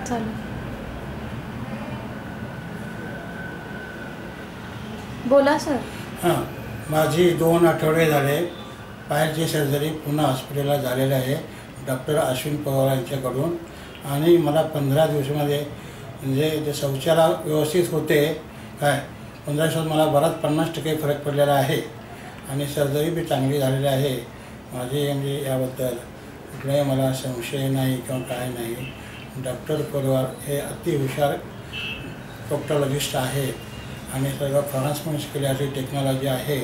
चालेल. बोला सर. हां, माझी 2 आठवडे झाले पायाची सर्जरी पुन्हा हॉस्पिटलला झालेलं आहे डॉक्टर अश्विन पवार यांच्याकडून. आणि मला 15 दिवसामध्ये म्हणजे ते शौचाला व्यवस्थित होते काय 15 दिवसात मला बराच 50% फरक पडलेला आहे आणि सर्जरी बी चांगली झालेली आहे माझी. म्हणजे याबद्दल कुठलाही मला संशय नाही किंवा काय नाही. डॉक्टर पवार हे अतिहुशार प्रोक्टॉलॉजिस्ट आहेत आणि सर्व फ्रान्समध्ये शिकलेली टेक्नॉलॉजी आहे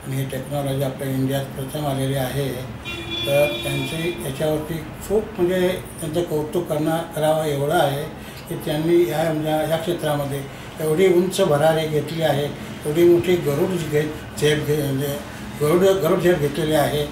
आणि ही टेक्नॉलॉजी आपल्या इंडियात प्रथम आलेली आहे. तर त्यांची याच्यावरती खूप म्हणजे त्यांचं कौतुक करावं एवढं आहे की त्यांनी या क्षेत्रामध्ये एवढी उंच भरारी घेतली आहे, एवढी मोठी गरुड झेप घेतलेली आहे.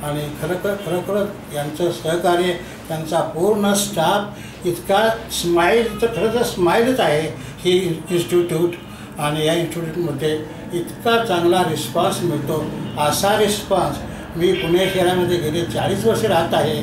आणि खरोखरच यांचं सहकार्य त्यांचा पूर्ण स्टाफ इतका स्माईल तर खरं तर स्माईलच आहे ही इन्स्टिट्यूट. आणि या इन्स्टिट्यूटमध्ये इतका चांगला रिस्पॉन्स मिळतो. असा रिस्पॉन्स मी पुणे शहरामध्ये गेले 40 वर्ष राहत आहे.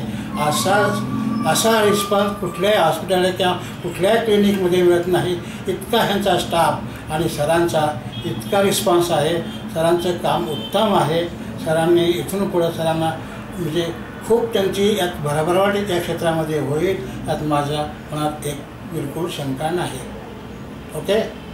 असा रिस्पॉन्स कुठल्याही हॉस्पिटल किंवा कुठल्याही क्लिनिकमध्ये मिळत नाही. इतका ह्यांचा स्टाफ आणि सरांचा इतका रिस्पॉन्स आहे. सरांचं काम उत्तम आहे. सरांनी इथून पुढं सरांना म्हणजे खूप त्यांची यात भरभराट त्या क्षेत्रामध्ये होईल यात माझ्या मनात एक बिलकुल शंका नाही. ओके.